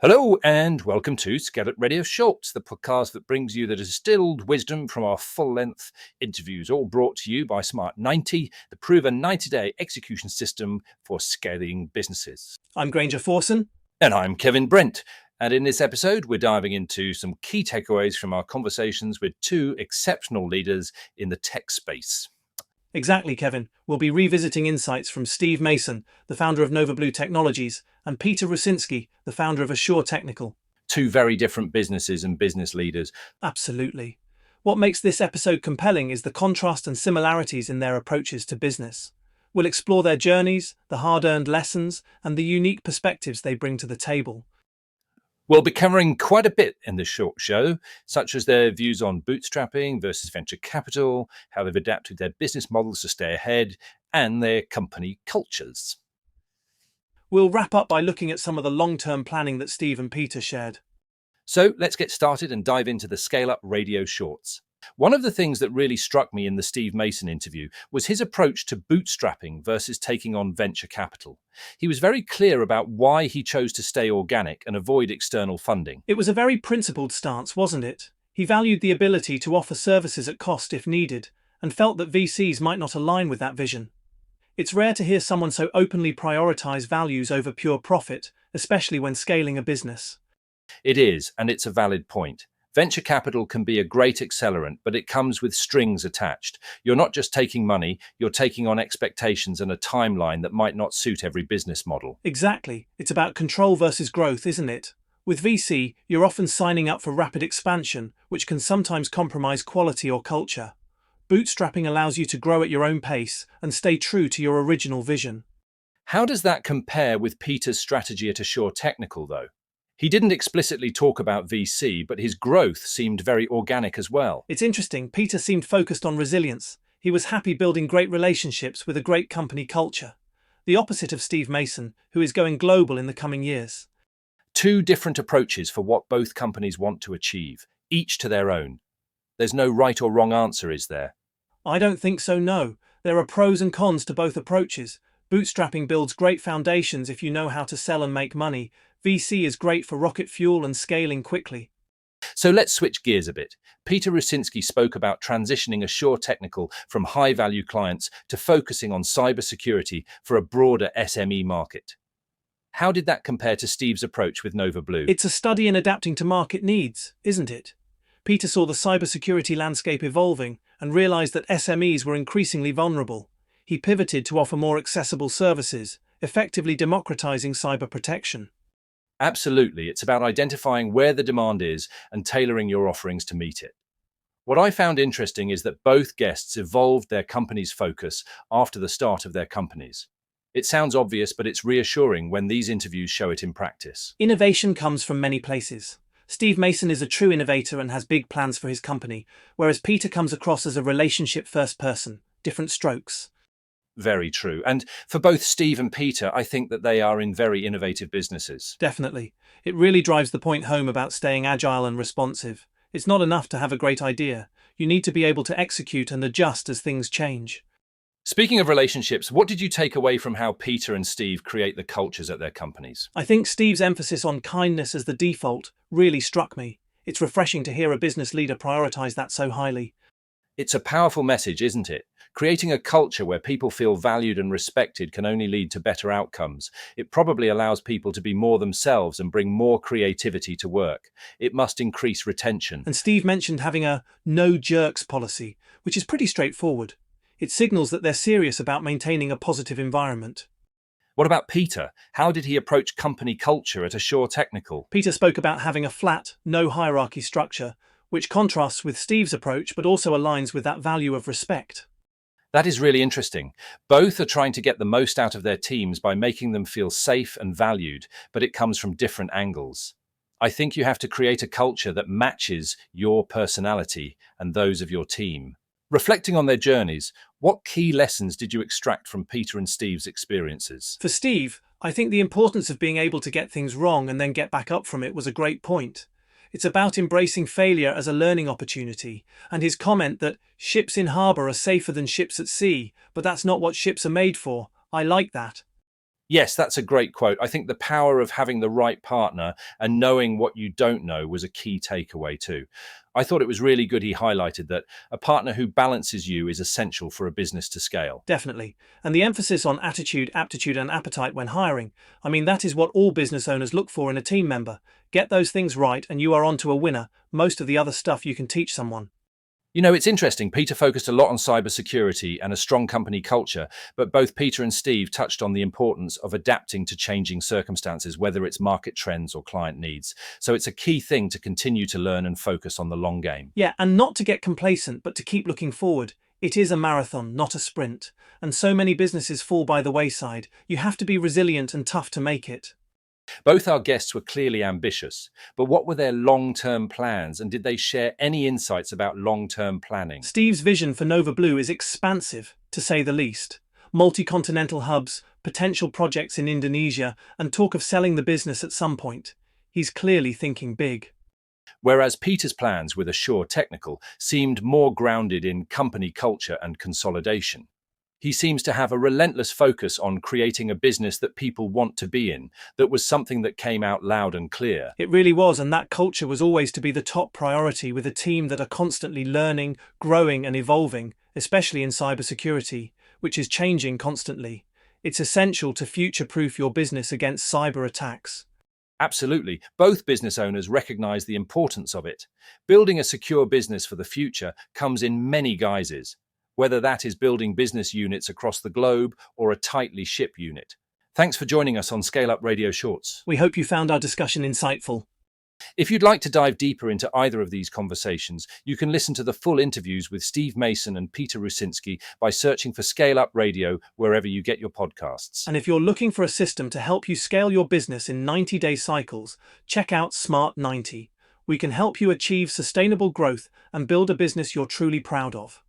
Hello and welcome to ScaleUp Radio Shorts, the podcast that brings you the distilled wisdom from our full-length interviews, all brought to you by Smart 90, the proven 90-day execution system for scaling businesses. I'm Granger Forson. And I'm Kevin Brent. And in this episode, we're diving into some key takeaways from our conversations with two exceptional leaders in the tech space. Exactly, Kevin. We'll be revisiting insights from Steve Mason, the founder of NovaBlue Technologies, and Peter Rucinski, the founder of Assure Technical. Two very different businesses and business leaders. Absolutely. What makes this episode compelling is the contrast and similarities in their approaches to business. We'll explore their journeys, the hard-earned lessons, and the unique perspectives they bring to the table. We'll be covering quite a bit in this short show, such as their views on bootstrapping versus venture capital, how they've adapted their business models to stay ahead, and their company cultures. We'll wrap up by looking at some of the long-term planning that Steve and Peter shared. So let's get started and dive into the ScaleUp Radio Shorts. One of the things that really struck me in the Steve Mason interview was his approach to bootstrapping versus taking on venture capital. He was very clear about why he chose to stay organic and avoid external funding. It was a very principled stance, wasn't it? He valued the ability to offer services at cost if needed, and felt that VCs might not align with that vision. It's rare to hear someone so openly prioritize values over pure profit, especially when scaling a business. It is, and it's a valid point. Venture capital can be a great accelerant, but it comes with strings attached. You're not just taking money, you're taking on expectations and a timeline that might not suit every business model. Exactly. It's about control versus growth, isn't it? With VC, you're often signing up for rapid expansion, which can sometimes compromise quality or culture. Bootstrapping allows you to grow at your own pace and stay true to your original vision. How does that compare with Peter's strategy at Assure Technical, though? He didn't explicitly talk about VC, but his growth seemed very organic as well. It's interesting. Peter seemed focused on resilience. He was happy building great relationships with a great company culture. The opposite of Steve Mason, who is going global in the coming years. Two different approaches for what both companies want to achieve, each to their own. There's no right or wrong answer, is there? I don't think so, no. There are pros and cons to both approaches. Bootstrapping builds great foundations if you know how to sell and make money. VC is great for rocket fuel and scaling quickly. So let's switch gears a bit. Peter Rucinski spoke about transitioning Assure Technical from high-value clients to focusing on cybersecurity for a broader SME market. How did that compare to Steve's approach with NovaBlue? It's a study in adapting to market needs, isn't it? Peter saw the cybersecurity landscape evolving and realized that SMEs were increasingly vulnerable. He pivoted to offer more accessible services, effectively democratizing cyber protection. Absolutely, it's about identifying where the demand is and tailoring your offerings to meet it. What I found interesting is that both guests evolved their company's focus after the start of their companies. It sounds obvious, but it's reassuring when these interviews show it in practice. Innovation comes from many places. Steve Mason is a true innovator and has big plans for his company, whereas Peter comes across as a relationship-first person. Different strokes. Very true. And for both Steve and Peter, I think that they are in very innovative businesses. Definitely. It really drives the point home about staying agile and responsive. It's not enough to have a great idea. You need to be able to execute and adjust as things change. Speaking of relationships, what did you take away from how Peter and Steve create the cultures at their companies? I think Steve's emphasis on kindness as the default really struck me. It's refreshing to hear a business leader prioritize that so highly. It's a powerful message, isn't it? Creating a culture where people feel valued and respected can only lead to better outcomes. It probably allows people to be more themselves and bring more creativity to work. It must increase retention. And Steve mentioned having a no jerks policy, which is pretty straightforward. It signals that they're serious about maintaining a positive environment. What about Peter? How did he approach company culture at Assure Technical? Peter spoke about having a flat, no hierarchy structure, which contrasts with Steve's approach but also aligns with that value of respect. That is really interesting. Both are trying to get the most out of their teams by making them feel safe and valued, but it comes from different angles. I think you have to create a culture that matches your personality and those of your team. Reflecting on their journeys, what key lessons did you extract from Peter and Steve's experiences? For Steve, I think the importance of being able to get things wrong and then get back up from it was a great point. It's about embracing failure as a learning opportunity, and his comment that ships in harbour are safer than ships at sea, but that's not what ships are made for. I like that. Yes, that's a great quote. I think the power of having the right partner and knowing what you don't know was a key takeaway too. I thought it was really good he highlighted that a partner who balances you is essential for a business to scale. Definitely. And the emphasis on attitude, aptitude, and appetite when hiring. I mean, that is what all business owners look for in a team member. Get those things right, and you are on to a winner. Most of the other stuff you can teach someone. You know, it's interesting. Peter focused a lot on cybersecurity and a strong company culture, but both Peter and Steve touched on the importance of adapting to changing circumstances, whether it's market trends or client needs. So it's a key thing to continue to learn and focus on the long game. Yeah, and not to get complacent, but to keep looking forward. It is a marathon, not a sprint. And so many businesses fall by the wayside. You have to be resilient and tough to make it. Both our guests were clearly ambitious, but what were their long-term plans, and did they share any insights about long-term planning? Steve's vision for Nova Blue is expansive, to say the least. Multi-continental hubs, potential projects in Indonesia, and talk of selling the business at some point. He's clearly thinking big. Whereas Peter's plans with Assure Technical seemed more grounded in company culture and consolidation. He seems to have a relentless focus on creating a business that people want to be in, that was something that came out loud and clear. It really was, and that culture was always to be the top priority, with a team that are constantly learning, growing and evolving, especially in cybersecurity, which is changing constantly. It's essential to future-proof your business against cyber attacks. Absolutely. Both business owners recognize the importance of it. Building a secure business for the future comes in many guises, whether that is building business units across the globe or a tightly shipped unit. Thanks for joining us on ScaleUp Radio Shorts. We hope you found our discussion insightful. If you'd like to dive deeper into either of these conversations, you can listen to the full interviews with Steve Mason and Peter Rucinski by searching for ScaleUp Radio wherever you get your podcasts. And if you're looking for a system to help you scale your business in 90-day cycles, check out Smart 90. We can help you achieve sustainable growth and build a business you're truly proud of.